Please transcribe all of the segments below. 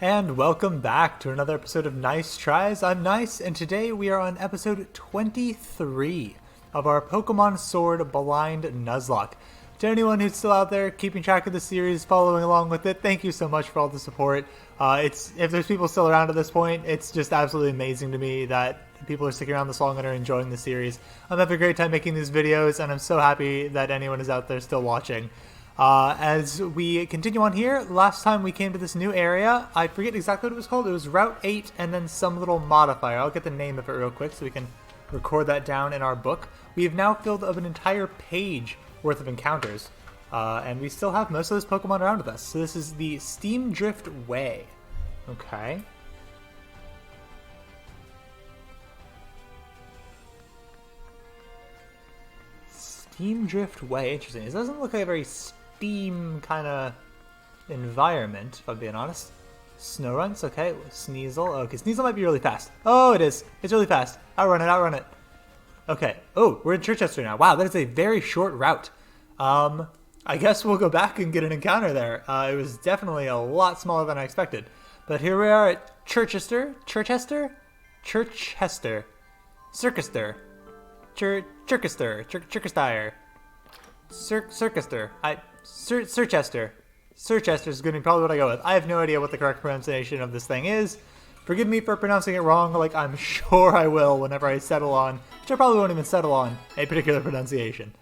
And welcome back to another episode of Nyce Tries. I'm Nyce, and today we are on episode 23 of our Pokemon Sword Blind Nuzlocke. To anyone who's still out there keeping track of the series, following along with it, thank you so much for all the support. If there's people still around at this point, it's just absolutely amazing to me that people are sticking around this long and are enjoying the series. I'm having a great time making these videos, and I'm so happy that anyone is out there still watching. As we continue on here, last time we came to this new area, I forget exactly what it was called. It was Route 8 and then some little modifier. I'll get the name of it real quick so we can record that down in our book. We have now filled up an entire page worth of encounters, and we still have most of those Pokemon around with us. So this is the Steam Drift Way. Okay. Steam Drift Way, interesting. It doesn't look like a very Steam kind of environment, if I'm being honest. Snorunt's, okay. Sneasel, okay. Sneasel might be really fast. Oh, it is. It's really fast. Outrun it, outrun it. Okay. Oh, we're in Chichester now. Wow, that is a very short route. I guess we'll go back and get an encounter there. It was definitely a lot smaller than I expected. But here we are at Chichester. Circuster. Circuster. Circuster. Circhester is going to be probably what I go with. I have no idea what the correct pronunciation of this thing is. Forgive me for pronouncing it wrong, like I'm sure I will whenever I settle on, which I probably won't even settle on, a particular pronunciation.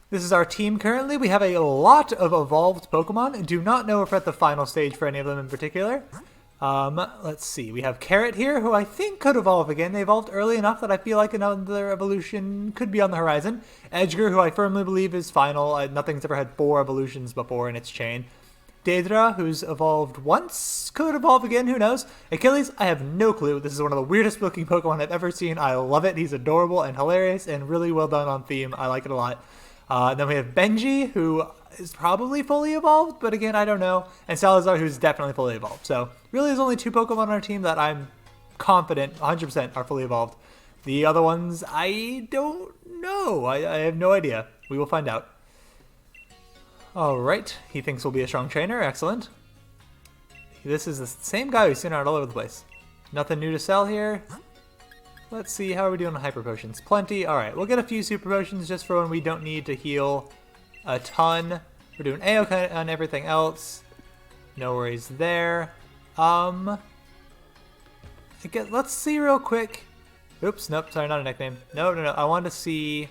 This is our team currently. We have a lot of evolved Pokemon. Do not know if we're at the final stage for any of them in particular. Let's see. We have Carrot here, who I think could evolve again. They evolved early enough that I feel like another evolution could be on the horizon. Edgar, who I firmly believe is final. Nothing's ever had 4 evolutions before in its chain. Daedra, who's evolved once, could evolve again. Who knows? Achilles, I have no clue. This is one of the weirdest looking Pokemon I've ever seen. I love it. He's adorable and hilarious and really well done on theme. I like it a lot. Then we have Benji, who is probably fully evolved, but again, I don't know. And Salazar, who's definitely fully evolved. So really there's only 2 Pokemon on our team that I'm confident 100% are fully evolved. The other ones, I don't know. I have no idea. We will find out. Alright, he thinks we'll be a strong trainer. Excellent. This is the same guy we've seen out all over the place. Nothing new to sell here. Let's see, how are we doing on Hyper Potions? Plenty. Alright, we'll get a few Super Potions just for when we don't need to heal a ton. We're doing A-OK on everything else. No worries there. Let's see real quick. Oops, nope, sorry, not a nickname. No. I want to see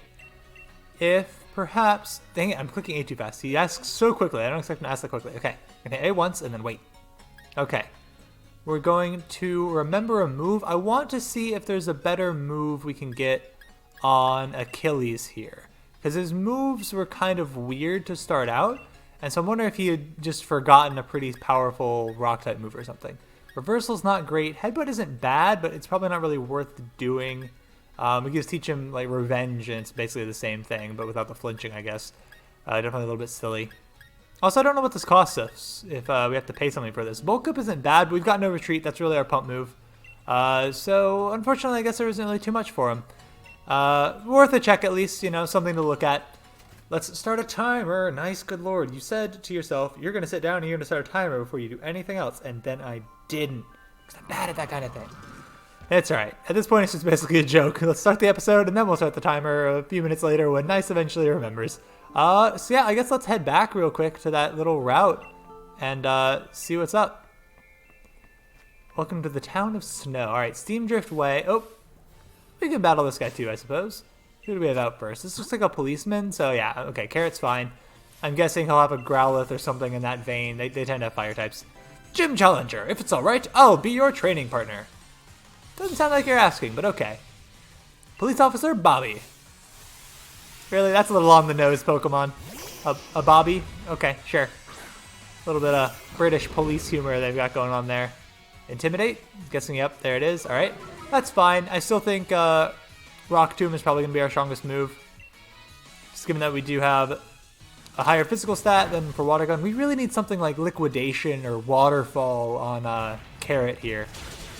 if perhaps... Dang it, I'm clicking A too fast. He asks so quickly. I don't expect him to ask that quickly. Okay, A once and then wait. Okay. We're going to remember a move. I want to see if there's a better move we can get on Achilles here. Because his moves were kind of weird to start out. And so I'm wondering if he had just forgotten a pretty powerful rock-type move or something. Reversal's not great. Headbutt isn't bad, but it's probably not really worth doing. We can just teach him like Revenge, and it's basically the same thing, but without the flinching, I guess. Definitely a little bit silly. Also, I don't know what this costs us, if we have to pay something for this. Bulk Up isn't bad, but we've got no retreat. That's really our pump move. So, unfortunately, I guess there isn't really too much for him. Worth a check at least, you know, something to look at. Let's start a timer. Nice, good lord. You said to yourself, you're going to sit down and you're going to start a timer before you do anything else, and then I didn't. Because I'm bad at that kind of thing. It's alright. At this point, it's just basically a joke. Let's start the episode, and then we'll start the timer a few minutes later when Nyce eventually remembers. So yeah, I guess let's head back real quick to that little route and see what's up. Welcome to the town of Snow. Alright, Steam Drift Way. Oh, we can battle this guy too, I suppose. Who do we have out first? This looks like a policeman, so yeah, okay, Carrot's fine. I'm guessing he'll have a Growlithe or something in that vein. They tend to have fire types. Gym Challenger, if it's alright, I'll be your training partner. Doesn't sound like you're asking, but okay. Police Officer Bobby. Really, that's a little on the nose, Pokemon. A Bobby? Okay, sure. A little bit of British police humor they've got going on there. Intimidate? Guessing, yep, there it is. Alright, that's fine. I still think Rock Tomb is probably going to be our strongest move. Just given that we do have a higher physical stat than for Water Gun. We really need something like Liquidation or Waterfall on Carrot here.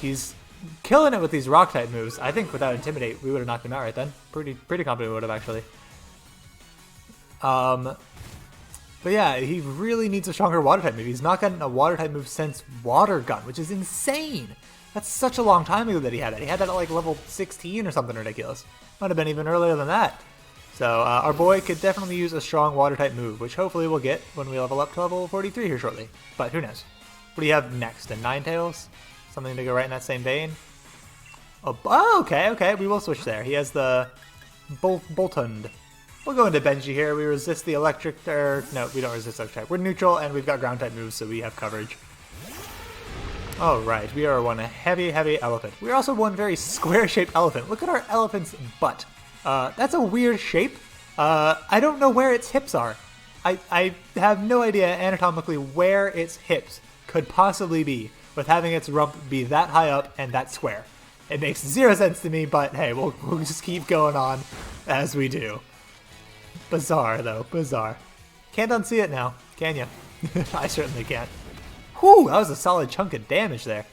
He's killing it with these Rock-type moves. I think without Intimidate, we would have knocked him out right then. Pretty confident we would have, actually. But yeah, he really needs a stronger water type move. He's not gotten a water type move since Water Gun, which is insane. That's such a long time ago that he had that. He had that at like level 16 or something ridiculous. Might have been even earlier than that. So our boy could definitely use a strong water type move, which hopefully we'll get when we level up to level 43 here shortly. But who knows? What do you have next? A Ninetales? Something to go right in that same vein? Oh, okay. We will switch there. He has the Boltund. We'll go into Benji here. We resist the electric, no, we don't resist electric type. We're neutral, and we've got ground type moves, so we have coverage. Alright, we are one heavy elephant. We're also one very square-shaped elephant. Look at our elephant's butt. That's a weird shape. I don't know where its hips are. I have no idea anatomically where its hips could possibly be with having its rump be that high up and that square. It makes zero sense to me, but hey, we'll just keep going on as we do. Bizarre, though. Bizarre. Can't unsee it now, can you? I certainly can't. Whew, that was a solid chunk of damage there.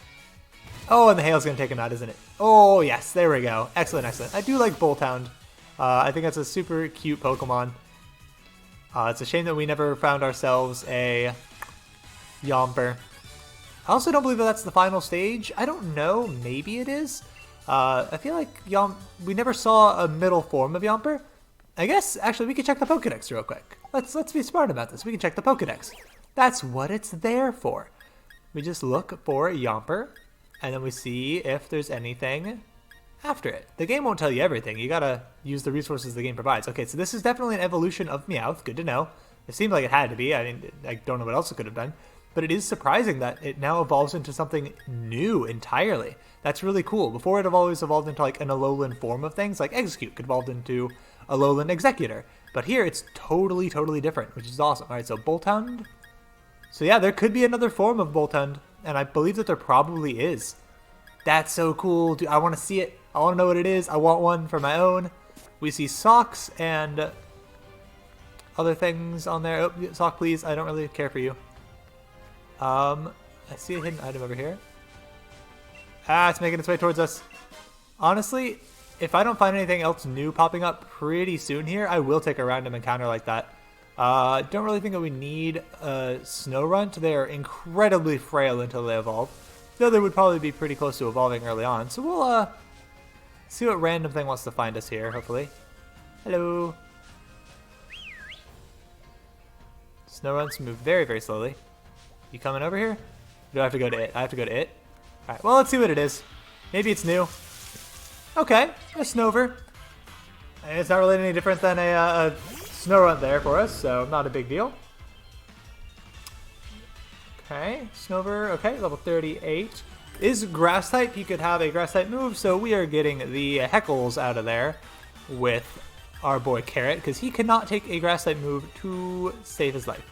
Oh, and the hail's going to take him out, isn't it? Oh, yes, there we go. Excellent. I do like Boltund. I think that's a super cute Pokemon. It's a shame that we never found ourselves a Yamper. I also don't believe that that's the final stage. I don't know. Maybe it is. I feel like we never saw a middle form of Yamper. I guess, actually, we can check the Pokedex real quick. Let's be smart about this. We can check the Pokedex. That's what it's there for. We just look for Yamper, and then we see if there's anything after it. The game won't tell you everything. You gotta use the resources the game provides. Okay, so this is definitely an evolution of Meowth. Good to know. It seemed like it had to be. I mean, I don't know what else it could have been. But it is surprising that it now evolves into something new entirely. That's really cool. Before it have always evolved into like an Alolan form of things, like Execute could evolve into Alolan Executor. But here it's totally different, which is awesome. Alright, so Boltund. So yeah, there could be another form of Boltund, and I believe that there probably is. That's so cool. Dude, I want to see it. I want to know what it is. I want one for my own. We see socks and other things on there. Oh, sock, please. I don't really care for you. I see a hidden item over here. Ah, it's making its way towards us. Honestly, if I don't find anything else new popping up pretty soon here, I will take a random encounter like that. Don't really think that we need a Snorunt. They are incredibly frail until they evolve. Though they would probably be pretty close to evolving early on. So we'll see what random thing wants to find us here, hopefully. Hello. Snowrunts move very slowly. You coming over here? Or do I have to go to it? I have to go to it? Alright, well, let's see what it is. Maybe it's new. Okay, a Snover. And it's not really any different than a Snorunt there for us, so not a big deal. Okay, Snover, okay, level 38. Is Grass type, he could have a Grass type move, so we are getting the Heckles out of there with our boy Carrot, because he cannot take a Grass type move to save his life.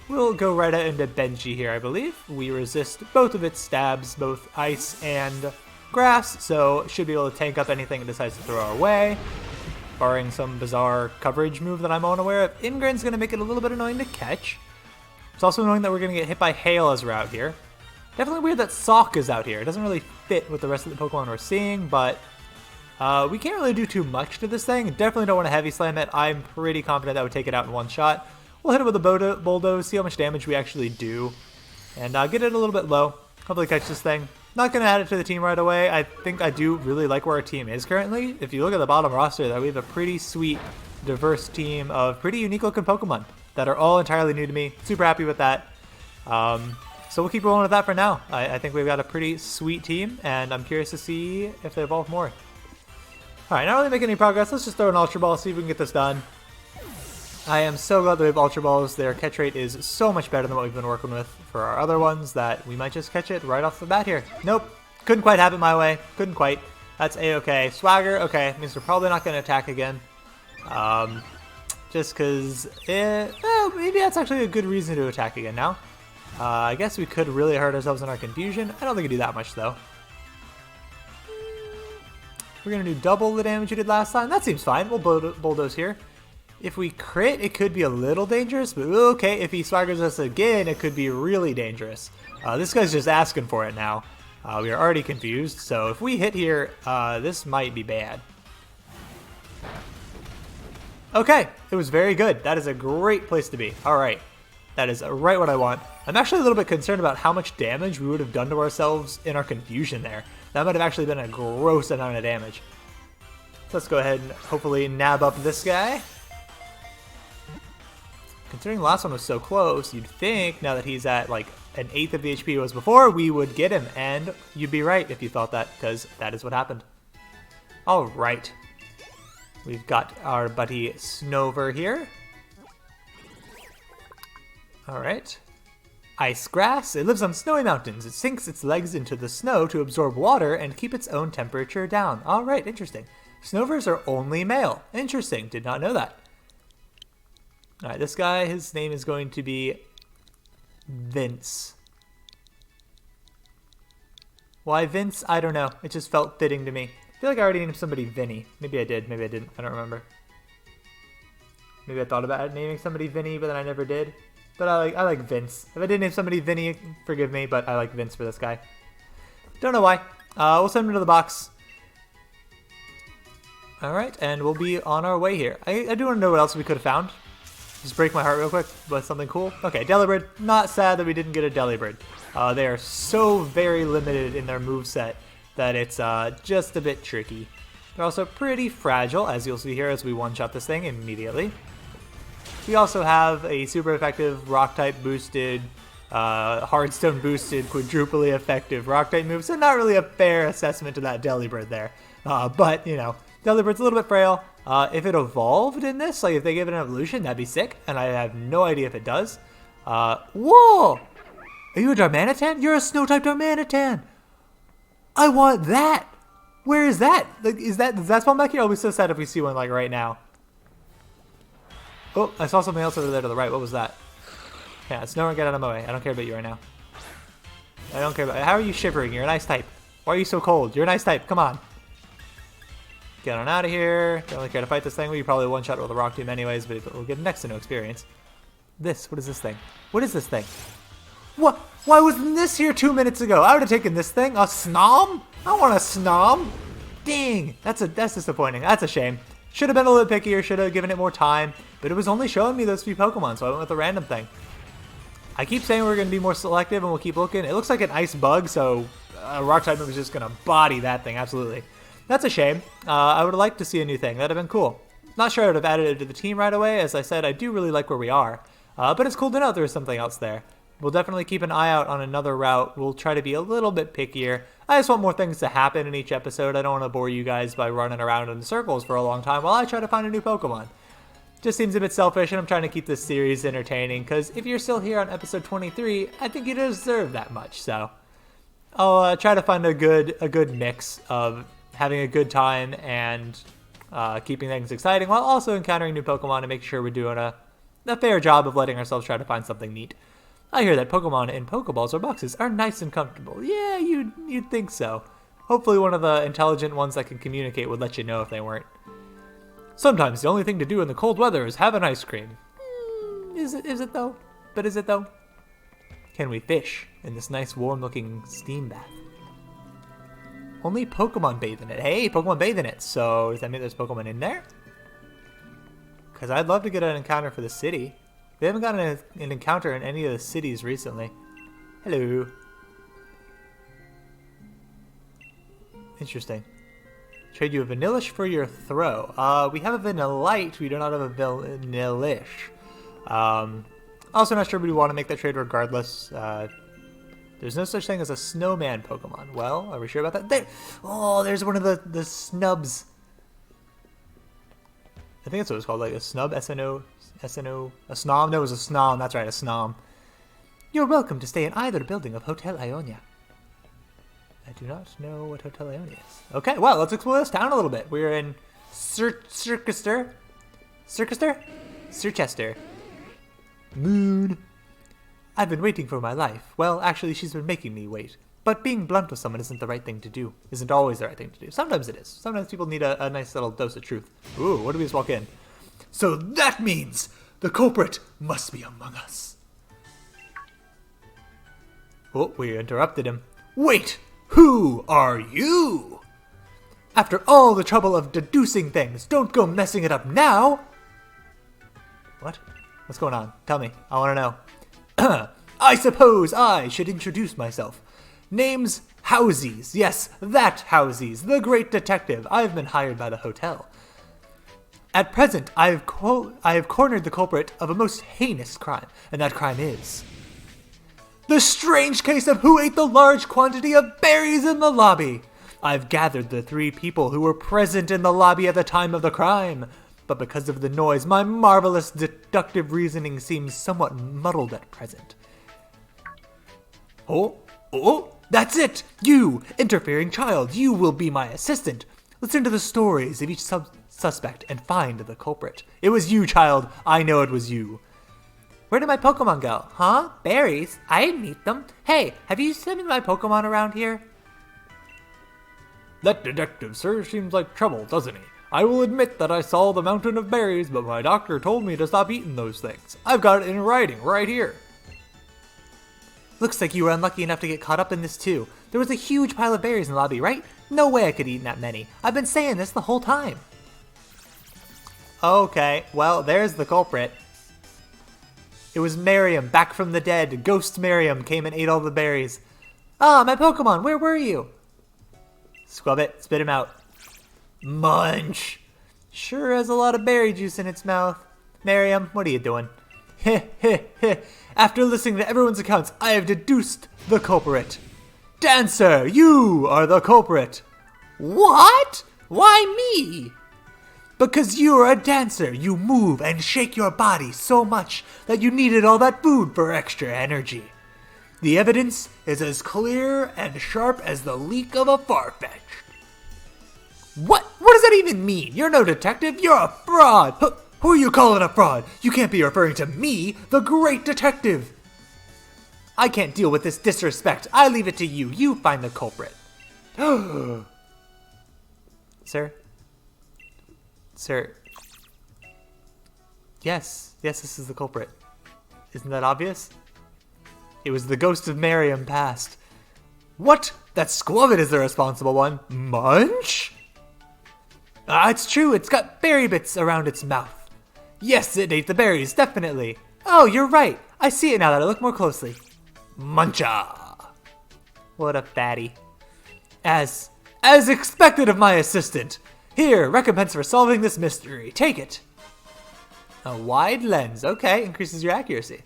We'll go right out into Benji here, I believe. We resist both of its stabs, both Ice and Grass, so should be able to tank up anything it decides to throw our way, barring some bizarre coverage move that I'm unaware of. Ingrin's going to make it a little bit annoying to catch. It's also annoying that we're going to get hit by Hail as we're out here. Definitely weird that Sock is out here. It doesn't really fit with the rest of the Pokemon we're seeing, but we can't really do too much to this thing. Definitely don't want to Heavy Slam it. I'm pretty confident that would take it out in one shot. We'll hit it with a Bulldoze, see how much damage we actually do, and get it a little bit low. Hopefully catch this thing. Not going to add it to the team right away. I think I do really like where our team is currently. If you look at the bottom roster there, we have a pretty sweet, diverse team of pretty unique looking Pokemon that are all entirely new to me. Super happy with that. So we'll keep rolling with that for now. I think we've got a pretty sweet team, and I'm curious to see if they evolve more. Alright, not really making any progress. Let's just throw an Ultra Ball, see if we can get this done. I am so glad that we have Ultra Balls. Their catch rate is so much better than what we've been working with for our other ones that we might just catch it right off the bat here. Nope. Couldn't quite have it my way. Couldn't quite. That's A-okay. Swagger, okay. Means we're probably not going to attack again. Just because, well, maybe that's actually a good reason to attack again now. I guess we could really hurt ourselves in our confusion. I don't think we do that much, though. We're going to do double the damage we did last time. That seems fine. We'll Bulldoze here. If we crit, it could be a little dangerous, but okay, if he swaggers us again, it could be really dangerous. This guy's just asking for it now. We are already confused, so if we hit here, this might be bad. Okay, it was very good. That is a great place to be. Alright, That is right what I want. I'm actually a little bit concerned about how much damage we would have done to ourselves in our confusion there. That might have actually been a gross amount of damage. So let's go ahead and hopefully nab up this guy. Considering the last one was so close, you'd think now that he's at like an eighth of the HP he was before, we would get him. And you'd be right if you thought that, because that is what happened. Alright. We've got our buddy Snover here. Alright. Ice grass. It lives on snowy mountains. It sinks its legs into the snow to absorb water and keep its own temperature down. Alright, interesting. Snovers are only male. Interesting. Did not know that. Alright, this guy, his name is going to be Vince. Why Vince? I don't know. It just felt fitting to me. I feel like I already named somebody Vinny. Maybe I did. Maybe I didn't. I don't remember. Maybe I thought about naming somebody Vinny, but then I never did. But I like Vince. If I did name somebody Vinny, forgive me, but I like Vince for this guy. Don't know why. We'll send him to the box. Alright, and we'll be on our way here. I do want to know what else we could have found. Just break my heart real quick with something cool. Okay, Delibird. Not sad that we didn't get a Delibird. They are so very limited in their moveset that it's just a bit tricky. They're also pretty fragile, as you'll see here as we one-shot this thing immediately. We also have a super effective Rock-type boosted, Hardstone boosted, quadruply effective Rock-type move, so not really a fair assessment of that Delibird there. But, you know, Delibird's a little bit frail. If it evolved in this, like if they gave it an evolution, that'd be sick, and I have no idea if it does. Whoa! Are you a Darmanitan? You're a Snow-type Darmanitan! I want that! Where is that? Like, does that spawn back here? I'll be so sad if we see one, like, right now. Oh, I saw something else over there to the right. What was that? Yeah, Snow, get out of my way. I don't care about you right now. I don't care about you. How are you shivering? You're an ice type. Why are you so cold? You're an ice type. Come on. Get on out of here. Don't really care to fight this thing. We probably one-shot it with a rock tomb anyways, but we'll get next to no experience. What is this thing? What is this thing? What? Why wasn't this here 2 minutes ago? I would have taken this thing. A Snom? I want a Snom. Dang. That's disappointing. That's a shame. Should have been a little pickier. Should have given it more time. But it was only showing me those few Pokemon, so I went with a random thing. I keep saying we're going to be more selective and we'll keep looking. It looks like an ice bug, so a rock type move is just going to body that thing. Absolutely. That's a shame. I would have liked to see a new thing. That would have been cool. Not sure I would have added it to the team right away. As I said, I do really like where we are. But it's cool to know there's something else there. We'll definitely keep an eye out on another route. We'll try to be a little bit pickier. I just want more things to happen in each episode. I don't want to bore you guys by running around in circles for a long time while I try to find a new Pokemon. Just seems a bit selfish, and I'm trying to keep this series entertaining, because if you're still here on episode 23, I think you deserve that much. So I'll try to find a good mix of having a good time and keeping things exciting while also encountering new Pokemon and making sure we're doing a fair job of letting ourselves try to find something neat. I hear that Pokemon in Pokeballs or boxes are nice and comfortable. Yeah, you'd think so. Hopefully one of the intelligent ones that can communicate would let you know if they weren't. Sometimes the only thing to do in the cold weather is have an ice cream. Is it though? But is it though? Can we fish in this nice warm-looking steam bath? Only Pokemon bathe in it. Hey, Pokemon bathe in it. So does that mean there's Pokemon in there? Because I'd love to get an encounter for the city. We haven't gotten an encounter in any of the cities recently. Hello. Interesting. Trade you a Vanillish for your throw. We have a Vanillite. We do not have a Vanillish. Also not sure we want to make that trade regardless. There's no such thing as a snowman Pokemon. Well, are we sure about that? There! Oh, there's one of the snubs. I think that's what it's called, like a snub, S-N-O, a Snom? No, it was a Snom, that's right, a Snom. You're welcome to stay in either building of Hotel Ionia. I do not know what Hotel Ionia is. Okay, well, let's explore this town a little bit. We're in Circhester? Moon. I've been waiting for my life. Well, actually, she's been making me wait. But being blunt with someone isn't the right thing to do. Isn't always the right thing to do. Sometimes it is. Sometimes people need a nice little dose of truth. Ooh, what do we just walk in? So that means the culprit must be among us. Oh, we interrupted him. Wait! Who are you? After all the trouble of deducing things, don't go messing it up now! What? What's going on? Tell me. I want to know. I suppose I should introduce myself. Name's Housies. Yes, that Housies, the great detective. I've been hired by the hotel. At present, I have cornered the culprit of a most heinous crime, and that crime is the strange case of who ate the large quantity of berries in the lobby. I've gathered the 3 people who were present in the lobby at the time of the crime, but because of the noise, my marvelous deductive reasoning seems somewhat muddled at present. Oh, that's it! You, interfering child, you will be my assistant. Listen to the stories of each suspect and find the culprit. It was you, child. I know it was you. Where did my Pokemon go? Huh? Berries? I didn't eat them. Hey, have you seen my Pokemon around here? That detective, sir, seems like trouble, doesn't he? I will admit that I saw the mountain of berries, but my doctor told me to stop eating those things. I've got it in writing right here. Looks like you were unlucky enough to get caught up in this too. There was a huge pile of berries in the lobby, right? No way I could eat that many. I've been saying this the whole time. Okay, well, there's the culprit. It was Miriam, back from the dead. Ghost Miriam came and ate all the berries. Ah, my Pokemon, where were you? Scrub it, spit him out. Munch. Sure has a lot of berry juice in its mouth. Miriam, what are you doing? Heh, heh, heh. After listening to everyone's accounts, I have deduced the culprit. Dancer, you are the culprit. What? Why me? Because you're a dancer. You move and shake your body so much that you needed all that food for extra energy. The evidence is as clear and sharp as the leak of a Farfetch. What? What does that even mean? You're no detective. You're a fraud. Who are you calling a fraud? You can't be referring to me, the great detective. I can't deal with this disrespect. I leave it to you. You find the culprit. Sir? Sir? Yes, this is the culprit. Isn't that obvious? It was the ghost of Miriam past. What? That Squavit is the responsible one. Munch? It's true. It's got berry bits around its mouth. Yes, it ate the berries, definitely. Oh, you're right. I see it now that I look more closely. Muncha. What a fatty. As expected of my assistant. Here, recompense for solving this mystery. Take it. A wide lens. Okay, increases your accuracy.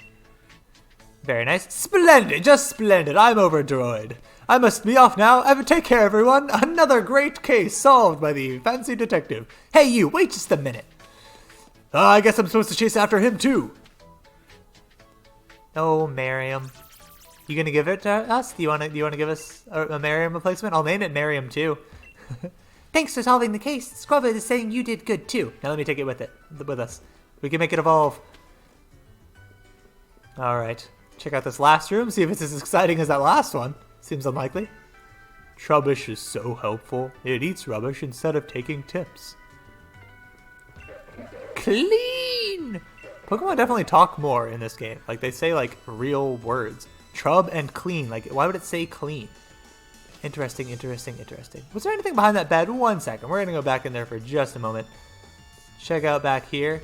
Very nice. Splendid, just splendid. I'm overjoyed. I must be off now. Take care, everyone. Another great case solved by the fancy detective. Hey, you, wait just a minute. I guess I'm supposed to chase after him, too. Oh, Miriam. You gonna give it to us? Do you wanna give us a Miriam replacement? I'll name it Miriam, too. Thanks for solving the case. Squavit is saying you did good, too. Now let me take it with us. We can make it evolve. Alright. Check out this last room, see if it's as exciting as that last one. Seems unlikely. Trubbish is so helpful. It eats rubbish instead of taking tips. Clean! Pokemon definitely talk more in this game. Like, they say, like, real words. Trub and clean. Like, why would it say clean? Interesting. Was there anything behind that bed? 1 second. We're gonna go back in there for just a moment. Check out back here.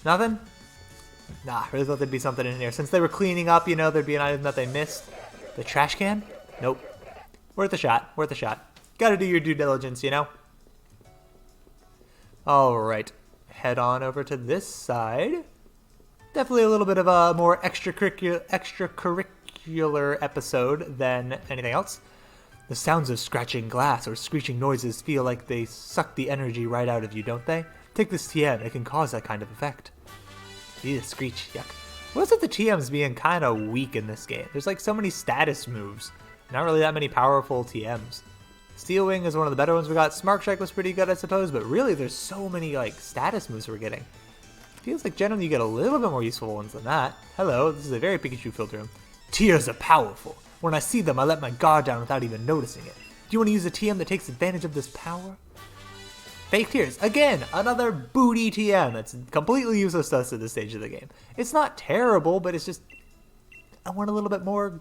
Nothing? Nah, I really thought there'd be something in here. Since they were cleaning up, you know, there'd be an item that they missed. The trash can? Nope. Worth a shot. Gotta do your due diligence, you know? Alright. Head on over to this side. Definitely a little bit of a more extracurricular episode than anything else. The sounds of scratching glass or screeching noises feel like they suck the energy right out of you, don't they? Take this TM, it can cause that kind of effect. Ew, screech, yuck. What's with the TMs being kind of weak in this game? There's like so many status moves. Not really that many powerful TMs. Steel Wing is one of the better ones we got. Smart Strike was pretty good, I suppose, but really there's so many like status moves we're getting. Feels like generally you get a little bit more useful ones than that. Hello, this is a very Pikachu-filled room. Tears are powerful. When I see them, I let my guard down without even noticing it. Do you want to use a TM that takes advantage of this power? Fake Tears. Again, another booty TM that's completely useless to us at this stage of the game. It's not terrible, but it's just... I want a little bit more,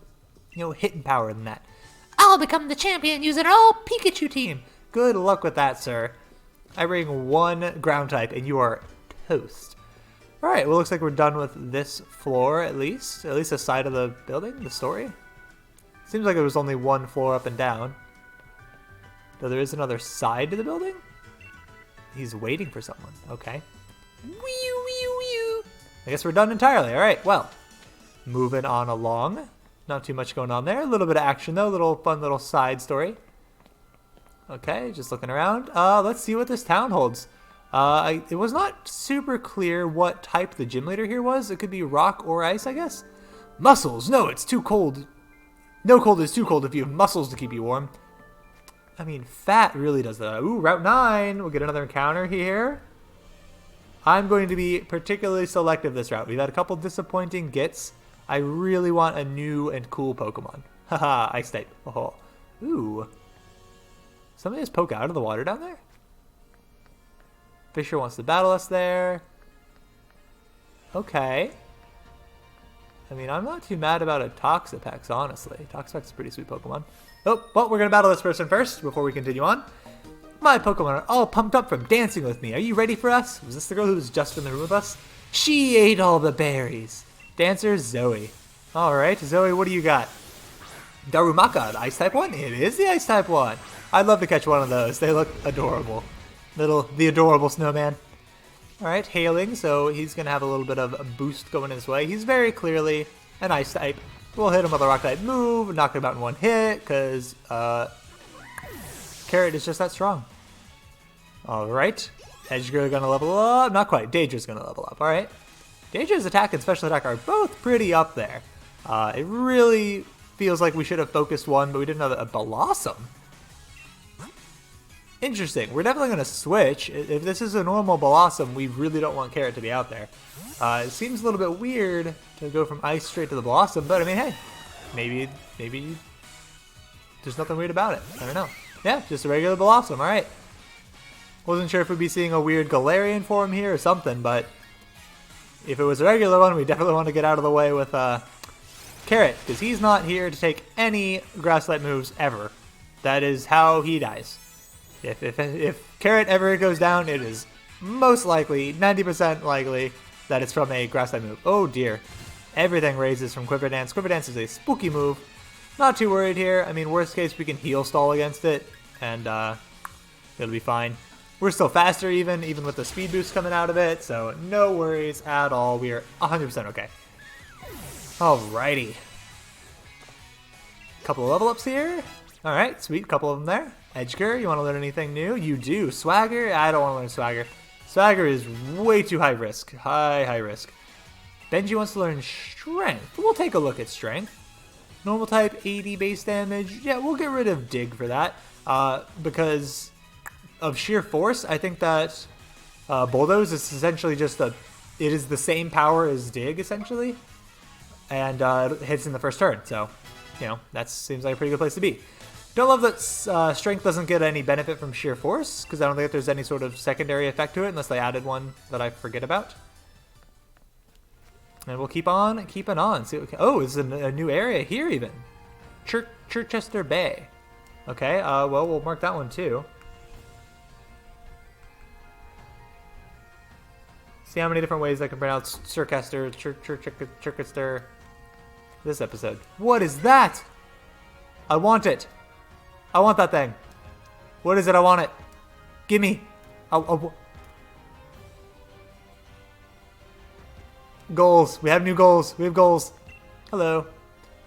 hitting power than that. I'll become the champion using an all-Pikachu team. Good luck with that, sir. I bring 1 ground type, and you are toast. Alright, well, looks like we're done with this floor, at least the side of the building, the story. Seems like there was only one floor up and down. Though there is another side to the building? He's waiting for someone. Okay. I guess we're done entirely. Alright, well. Moving on along. Not too much going on there. A little bit of action, though. A little fun little side story. Okay, just looking around. Let's see what this town holds. It was not super clear what type the gym leader here was. It could be rock or ice, I guess. Muscles! No, it's too cold. No cold is too cold if you have muscles to keep you warm. I mean, fat really does that. Ooh, Route 9. We'll get another encounter here. I'm going to be particularly selective this route. We've had a couple disappointing gets. I really want a new and cool Pokemon. Haha, Ice type. Oh. Ooh. Somebody just poke out of the water down there? Fisher wants to battle us there. Okay. I mean, I'm not too mad about a Toxapex, honestly. Toxapex is a pretty sweet Pokemon. Oh, well, we're going to battle this person first before we continue on. My Pokemon are all pumped up from dancing with me. Are you ready for us? Was this the girl who was just in the room with us? She ate all the berries. Dancer Zoe. Alright, Zoe, what do you got? Darumaka, the Ice-type one? It is the Ice-type one. I'd love to catch one of those. They look adorable. The adorable snowman. Alright, Hailing, so he's going to have a little bit of a boost going his way. He's very clearly an Ice-type. We'll hit him with a Rock-type move, knock him out in one hit, because Carrot is just that strong. Alright, Edgar gonna level up. Not quite, Daedra's gonna level up. Alright. Daedra's attack and special attack are both pretty up there. It really feels like we should have focused one, but we didn't know that a Blossom. Interesting. We're definitely gonna switch. If this is a normal Blossom, we really don't want Carrot to be out there. It seems a little bit weird to go from Ice straight to the Blossom, but I mean, hey, maybe there's nothing weird about it. I don't know. Yeah, just a regular Blossom. Alright. Wasn't sure if we'd be seeing a weird Galarian form here or something, but if it was a regular one, we definitely want to get out of the way with Carrot, because he's not here to take any grass-type moves ever. That is how he dies. If Carrot ever goes down, it is most likely, 90% likely, that it's from a grass-type move. Oh dear. Everything raises from Quiver Dance. Quiver Dance is a spooky move. Not too worried here. I mean, worst case, we can heal stall against it, and it'll be fine. We're still faster even with the speed boost coming out of it, so no worries at all. We are 100% okay. Alrighty. Couple of level ups here. Alright, sweet. Couple of them there. Edgar, you want to learn anything new? You do. Swagger? I don't want to learn Swagger. Swagger is way too high risk. High risk. Benji wants to learn Strength. We'll take a look at Strength. Normal type, 80 base damage. Yeah, we'll get rid of Dig for that. Because of sheer force, I think that Bulldoze is essentially just it is the same power as Dig, essentially. And it hits in the first turn. So, you know, that seems like a pretty good place to be. Don't love that Strength doesn't get any benefit from sheer force, because I don't think that there's any sort of secondary effect to it, unless they added one that I forget about. And we'll keep on keeping on. See, okay. Oh, it's a new area here even. Chichester Bay. Okay, well, we'll mark that one too. See how many different ways I can pronounce Chichester, Chichester this episode. What is that? I want it. I want that thing. What is it? I want it. Gimme. Goals. We have new goals. We have goals. Hello.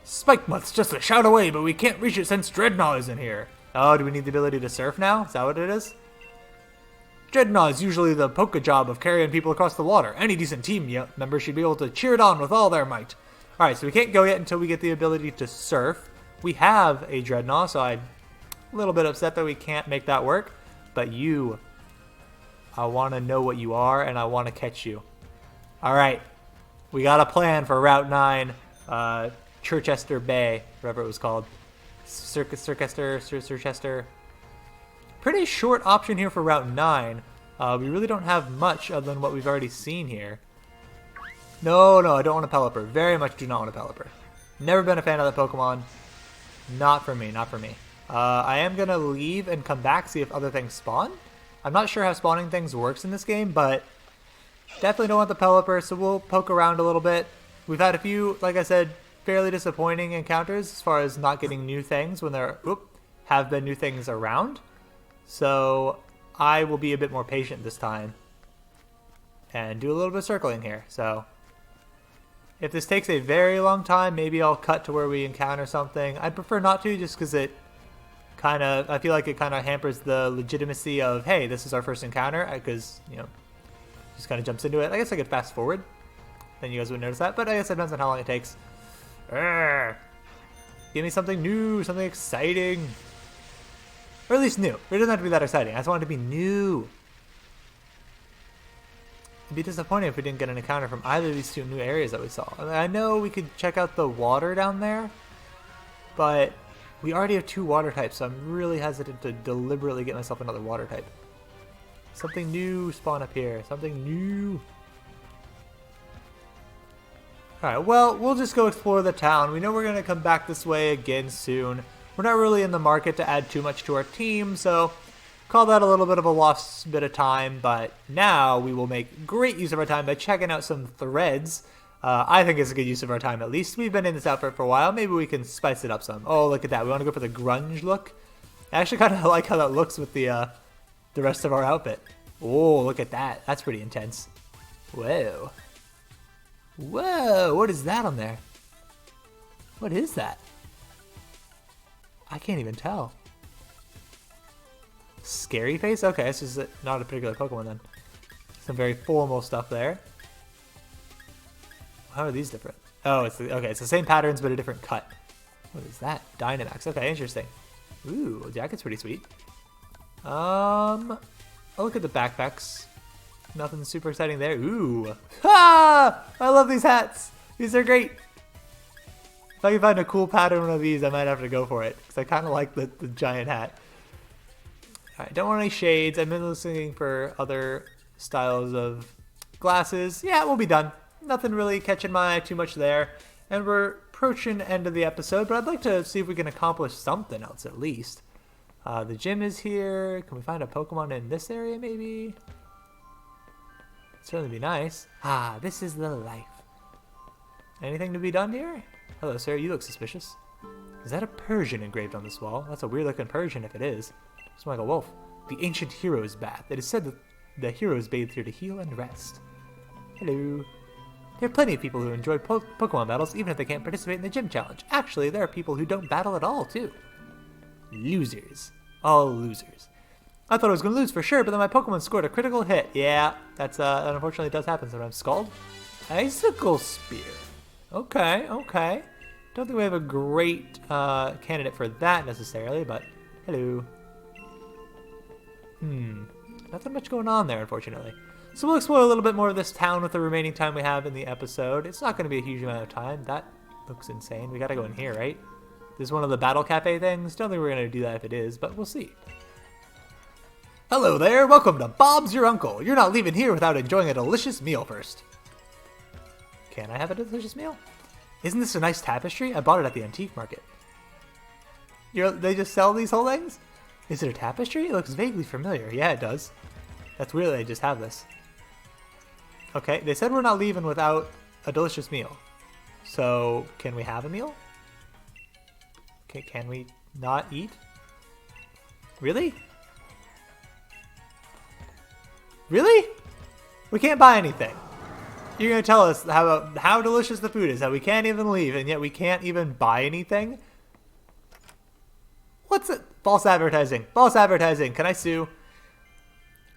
Spike Moth's just a shout away, but we can't reach it since Dreadnought is in here. Oh, do we need the ability to surf now? Is that what it is? Dreadnought is usually the poke job of carrying people across the water. Any decent team member should be able to cheer it on with all their might. Alright, so we can't go yet until we get the ability to surf. We have a Dreadnought, so I'm a little bit upset that we can't make that work. But you, I want to know what you are, and I want to catch you. Alright, we got a plan for Route 9, Chichester Bay, whatever it was called. Chichester. Pretty short option here for Route 9. We really don't have much other than what we've already seen here. No, I don't want a Pelipper. Very much do not want a Pelipper. Never been a fan of that Pokemon. Not for me, not for me. I am going to leave and come back, see if other things spawn. I'm not sure how spawning things works in this game, but Definitely don't want the Pelipper, so we'll poke around a little bit. We've had a few, like I said, fairly disappointing encounters as far as not getting new things when there have been new things around. So I will be a bit more patient this time and do a little bit of circling here. So if this takes a very long time, maybe I'll cut to where we encounter something. I'd prefer not to, just because I feel like it kind of hampers the legitimacy of, hey, this is our first encounter, because, you know, just kind of jumps into it. I guess I could fast forward, then you guys wouldn't notice that, but I guess it depends on how long it takes. Urgh. Give me something new, something exciting. Or at least new. It doesn't have to be that exciting. I just want it to be new. It'd be disappointing if we didn't get an encounter from either of these two new areas that we saw. I mean, I know we could check out the water down there, but we already have 2 water types, so I'm really hesitant to deliberately get myself another water type. Something new spawn up here. Something new. Alright, well, we'll just go explore the town. We know we're going to come back this way again soon. We're not really in the market to add too much to our team, so call that a little bit of a lost bit of time. But now we will make great use of our time by checking out some threads. I think it's a good use of our time, at least. We've been in this outfit for a while. Maybe we can spice it up some. Oh, look at that. We want to go for the grunge look. I actually kind of like how that looks with the rest of our outfit. Oh, look at that. That's pretty intense. Whoa. Whoa, what is that on there? What is that? I can't even tell. Scary face? Okay, this is not a particular Pokemon then. Some very formal stuff there. How are these different? Oh, it's the same patterns but a different cut. What is that? Dynamax. Okay, interesting. Ooh, the jacket's pretty sweet. I'll look at the backpacks. Nothing super exciting there. Ooh. Ah! I love these hats. These are great. If I can find a cool pattern of these, I might have to go for it, because I kind of like the giant hat. Alright, don't want any shades. I've been looking for other styles of glasses. Yeah, we'll be done. Nothing really catching my eye too much there. And we're approaching the end of the episode, but I'd like to see if we can accomplish something else at least. The gym is here. Can we find a Pokemon in this area maybe? Certainly be nice. Ah, this is the life. Anything to be done here? Hello, sir. You look suspicious. Is that a Persian engraved on this wall? That's a weird-looking Persian if it is. It's like a wolf. The ancient hero's bath. It is said that the heroes bathe here to heal and rest. Hello. There are plenty of people who enjoy Pokemon battles even if they can't participate in the gym challenge. Actually, there are people who don't battle at all, too. Losers. All losers. I thought I was going to lose for sure, but then my Pokemon scored a critical hit. Yeah, that unfortunately does happen sometimes. Scald? Icicle Spear. Okay, okay. Don't think we have a great candidate for that necessarily, but hello. Nothing much going on there, unfortunately. So we'll explore a little bit more of this town with the remaining time we have in the episode. It's not going to be a huge amount of time. That looks insane. We got to go in here, right? This is one of the Battle Cafe things. Don't think we're going to do that if it is, but we'll see. Hello there, welcome to Bob's Your Uncle. You're not leaving here without enjoying a delicious meal first. Can I have a delicious meal? Isn't this a nice tapestry? I bought it at the antique market. They just sell these whole things? Is it a tapestry? It looks vaguely familiar. Yeah, it does. That's weird they just have this. Okay, they said we're not leaving without a delicious meal. So, can we have a meal? Okay, can we not eat? Really? Really? We can't buy anything. You're going to tell us how delicious the food is, that we can't even leave, and yet we can't even buy anything? What's it? False advertising. False advertising. Can I sue?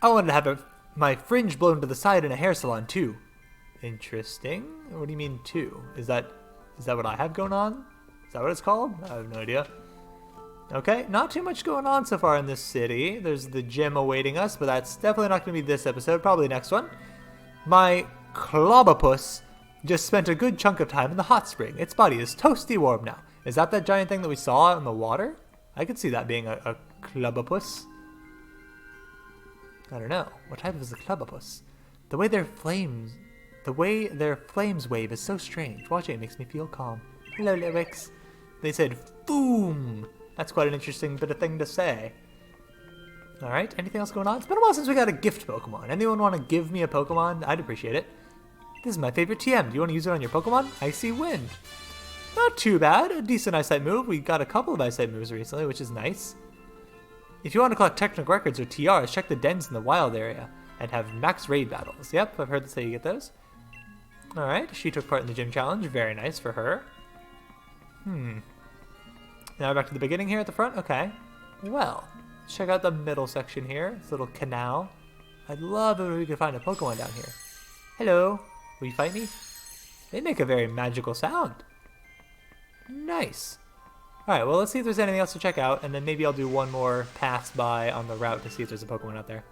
I wanted to have my fringe blown to the side in a hair salon, too. Interesting. What do you mean, too? Is that what I have going on? Is that what it's called? I have no idea. Okay, not too much going on so far in this city. There's the gym awaiting us, but that's definitely not going to be this episode. Probably the next one. My Clobopus just spent a good chunk of time in the hot spring. Its body is toasty warm now. Is that giant thing that we saw in the water? I could see that being a Clobopus. I don't know. What type is the Clobopus? The way their flames wave is so strange. Watching it makes me feel calm. Hello, lyrics. They said, boom. That's quite an interesting bit of thing to say. Alright, anything else going on? It's been a while since we got a gift Pokemon. Anyone want to give me a Pokemon? I'd appreciate it. This is my favorite TM. Do you want to use it on your Pokemon? Icy Wind. Not too bad. A decent Ice-type move. We got a couple of Ice-type moves recently, which is nice. If you want to collect technical records or TRs, check the dens in the wild area and have max raid battles. Yep, I've heard that's how you get those. Alright, she took part in the gym challenge. Very nice for her. Now we're back to the beginning here at the front. Okay. Well, check out the middle section here. This little canal. I'd love it if we could find a Pokemon down here. Hello. Will you fight me? They make a very magical sound. Nice. Alright, well, let's see if there's anything else to check out, and then maybe I'll do one more pass by on the route to see if there's a Pokemon out there.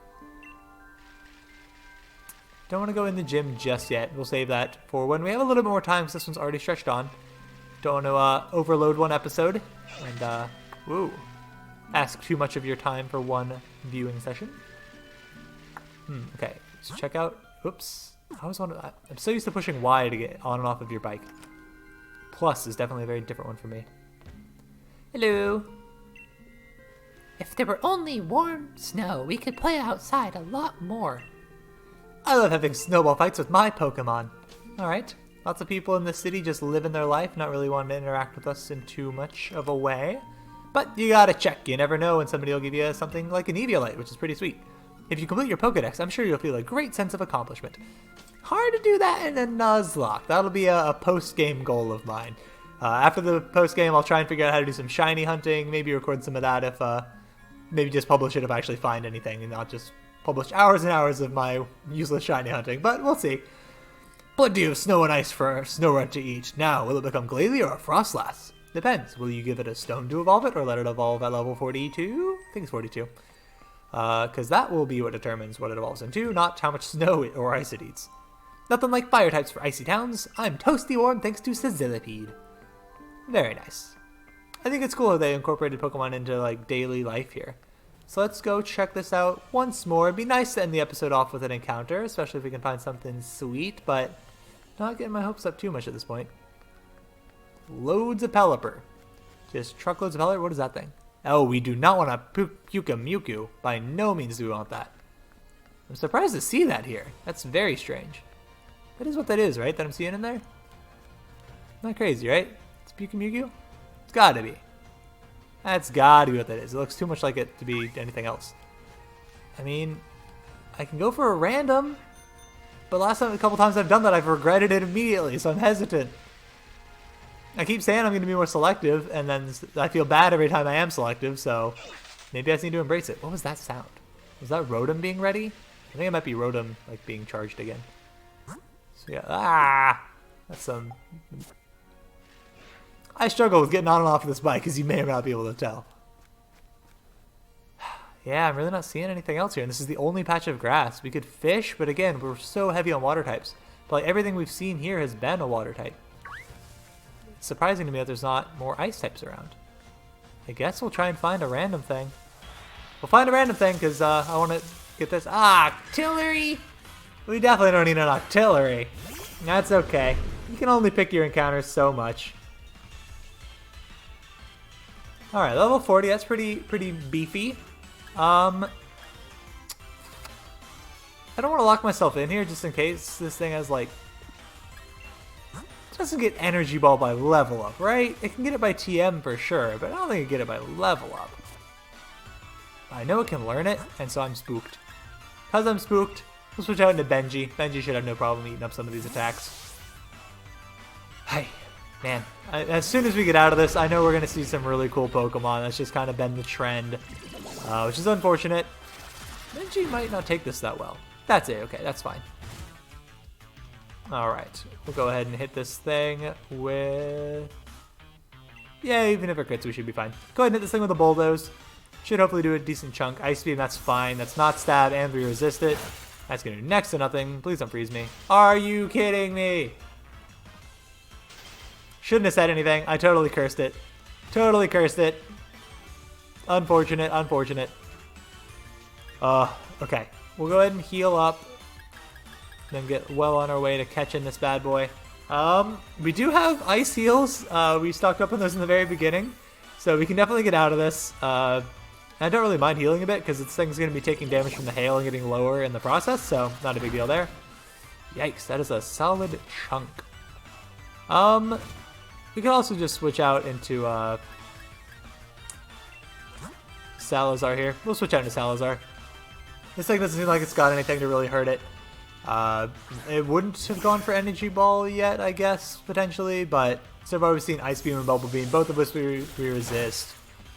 Don't want to go in the gym just yet. We'll save that for when we have a little bit more time, because this one's already stretched on. Don't want to overload one episode and, ask too much of your time for one viewing session. Okay, so check out... Oops. I'm so used to pushing Y to get on and off of your bike. Plus is definitely a very different one for me. Hello. If there were only warm snow, we could play outside a lot more. I love having snowball fights with my Pokemon. Alright. Lots of people in the city just living their life, not really wanting to interact with us in too much of a way. But you gotta check. You never know when somebody will give you something like an Eviolite, which is pretty sweet. If you complete your Pokedex, I'm sure you'll feel a great sense of accomplishment. Hard to do that in a Nuzlocke. That'll be a post-game goal of mine. After the post-game, I'll try and figure out how to do some shiny hunting, maybe record some of that if, maybe just publish it if I actually find anything and not just publish hours and hours of my useless shiny hunting, but we'll see. Plenty of snow and ice for Snorunt to eat. Now, will it become Glalie or a Frostlass? Depends. Will you give it a stone to evolve it or let it evolve at level 42? I think it's 42. Because that will be what determines what it evolves into, not how much snow or ice it eats. Nothing like fire types for icy towns. I'm toasty warm thanks to Sizzlipede. Very nice. I think it's cool how they incorporated Pokemon into like daily life here. So let's go check this out once more. It'd be nice to end the episode off with an encounter, especially if we can find something sweet, but not getting my hopes up too much at this point. Loads of Pelipper. Just truckloads of Pelipper? What is that thing? Oh, we do not want a Puka-Muku. By no means do we want that. I'm surprised to see that here. That's very strange. That is what that is, right? That I'm seeing in there? Not crazy, right? It's Puka-Muku? It's gotta be. That's gotta be what that is. It looks too much like it to be anything else. I mean, I can go for a random, but a couple times I've done that, I've regretted it immediately, so I'm hesitant. I keep saying I'm going to be more selective, and then I feel bad every time I am selective, so maybe I just need to embrace it. What was that sound? Was that Rotom being ready? I think it might be Rotom, like, being charged again. So yeah, that's some... I struggle with getting on and off of this bike, as you may or may not be able to tell. Yeah, I'm really not seeing anything else here, and this is the only patch of grass. We could fish, but again, we're so heavy on water types. But like, everything we've seen here has been a water type. It's surprising to me that there's not more ice types around. I guess we'll try and find a random thing. We'll find a random thing, because I want to get this... Octillery! We definitely don't need an Octillery. That's okay. You can only pick your encounters so much. Alright, level 40, that's pretty beefy. I don't want to lock myself in here just in case this thing has like... It doesn't get Energy Ball by level up, right? It can get it by TM for sure, but I don't think it can get it by level up. I know it can learn it, and so I'm spooked. Because I'm spooked, we'll switch out into Benji. Benji should have no problem eating up some of these attacks. Hey. Man, as soon as we get out of this, I know we're going to see some really cool Pokemon. That's just kind of been the trend, which is unfortunate. Benji might not take this that well. That's it. Okay, that's fine. All right, we'll go ahead and hit this thing with... Yeah, even if it crits, we should be fine. Go ahead and hit this thing with a Bulldoze. Should hopefully do a decent chunk. Ice Beam, that's fine. That's not Stab, and we resist it. That's going to do next to nothing. Please don't freeze me. Are you kidding me? Shouldn't have said anything. I totally cursed it. Totally cursed it. Unfortunate, unfortunate. Okay. We'll go ahead and heal up. Then get well on our way to catching this bad boy. We do have ice heals. We stocked up on those in the very beginning. So we can definitely get out of this. And I don't really mind healing a bit because this thing's going to be taking damage from the hail and getting lower in the process, so not a big deal there. Yikes, that is a solid chunk. We can also just switch out into Salazar here. We'll switch out into Salazar. This thing doesn't seem like it's got anything to really hurt it. It wouldn't have gone for Energy Ball yet, I guess, potentially, but so far we've seen Ice Beam and Bubble Beam, both of which we resist.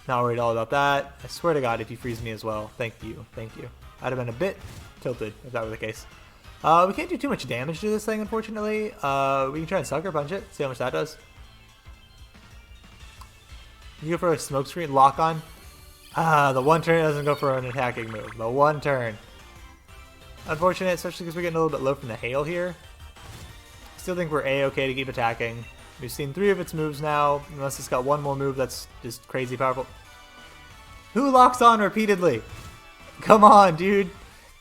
Not worried all about that. I swear to God, if you freeze me as well, thank you, thank you. I'd have been a bit tilted if that were the case. We can't do too much damage to this thing, unfortunately. We can try and Sucker Punch it, see how much that does. You go for a Smoke Screen, Lock On. The one turn doesn't go for an attacking move. The one turn. Unfortunate, especially because we're getting a little bit low from the hail here. Still think we're A-okay to keep attacking. We've seen 3 of its moves now, unless it's got one more move that's just crazy powerful. Who locks on repeatedly? Come on, dude.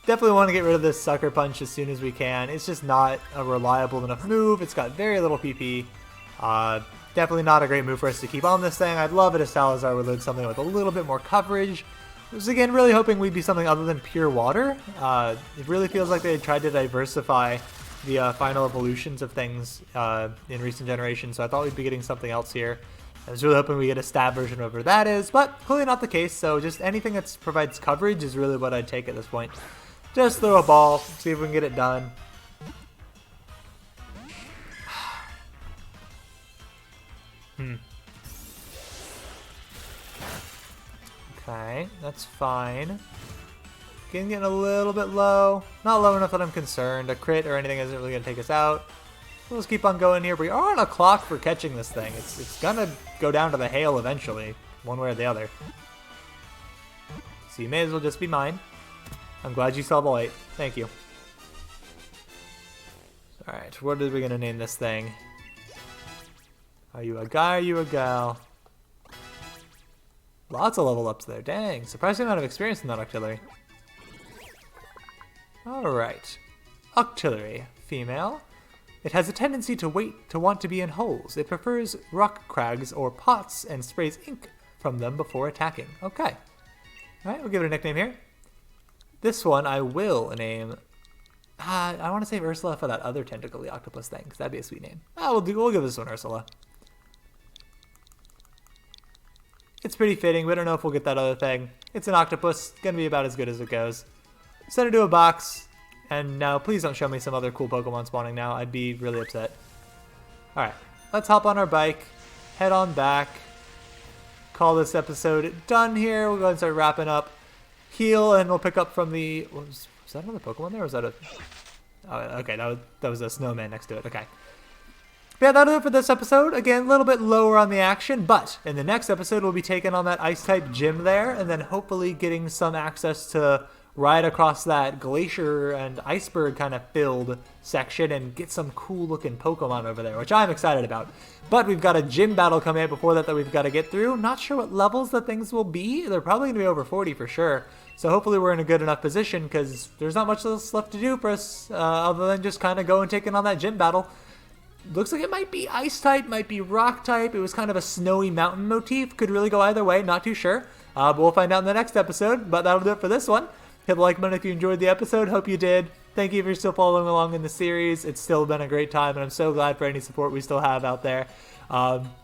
Definitely want to get rid of this Sucker Punch as soon as we can. It's just not a reliable enough move. It's got very little PP. Definitely not a great move for us to keep on this thing. I'd love it if Salazar would load something with a little bit more coverage. I was again really hoping we'd be something other than pure water. It really feels like they tried to diversify the final evolutions of things in recent generations, so I thought we'd be getting something else here. I was really hoping we get a stab version of whatever that is, but clearly not the case, so just anything that provides coverage is really what I'd take at this point. Just throw a ball, see if we can get it done. Okay, that's fine. Getting a little bit low. Not low enough that I'm concerned. A crit or anything isn't really going to take us out. We'll just keep on going here. We are on a clock for catching this thing. It's going to go down to the hail eventually, one way or the other. So you may as well just be mine. I'm glad you saw the light. Thank you. Alright, what are we going to name this thing? Are you a guy or are you a gal? Lots of level ups there. Dang, surprising amount of experience in that Octillery. Alright. Octillery. Female. It has a tendency to want to be in holes. It prefers rock crags or pots and sprays ink from them before attacking. Okay. Alright, we'll give it a nickname here. This one I will name... I want to save Ursula for that other tentacly octopus thing, because that'd be a sweet name. We'll give this one Ursula. It's pretty fitting. We don't know if we'll get that other thing. It's an octopus. Gonna be about as good as it goes. Send it to a box. And now, please don't show me some other cool Pokemon spawning now. I'd be really upset. Alright, let's hop on our bike. Head on back. Call this episode done here. We'll go ahead and start wrapping up. Heal, and we'll pick up from the... Was that another Pokemon there, or was that a... Oh, okay, that was a snowman next to it. Okay. But yeah, that'll do it for this episode. Again, a little bit lower on the action, but in the next episode, we'll be taking on that Ice-type gym there, and then hopefully getting some access to ride across that glacier and iceberg kind of filled section and get some cool looking Pokemon over there, which I'm excited about. But we've got a gym battle coming up before that we've got to get through. Not sure what levels the things will be. They're probably going to be over 40 for sure. So hopefully we're in a good enough position because there's not much else left to do for us other than just kind of go and taking on that gym battle. Looks like it might be ice type, might be rock type. It was kind of a snowy mountain motif. Could really go either way, not too sure. But we'll find out in the next episode. But that'll do it for this one. Hit the like button if you enjoyed the episode. Hope you did. Thank you if you're still following along in the series. It's still been a great time, and I'm so glad for any support we still have out there.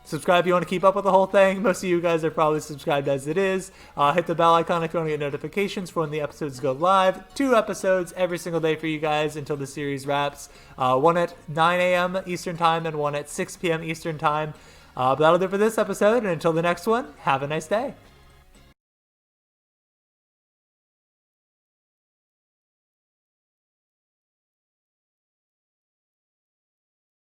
Subscribe if you want to keep up with the whole thing. Most of you guys are probably subscribed as it is. Hit the bell icon if you want to get notifications for when the episodes go live. 2 episodes every single day for you guys until the series wraps. One at 9 a.m. Eastern Time and one at 6 p.m. Eastern Time. But that'll do it for this episode, and until the next one, have a nice day.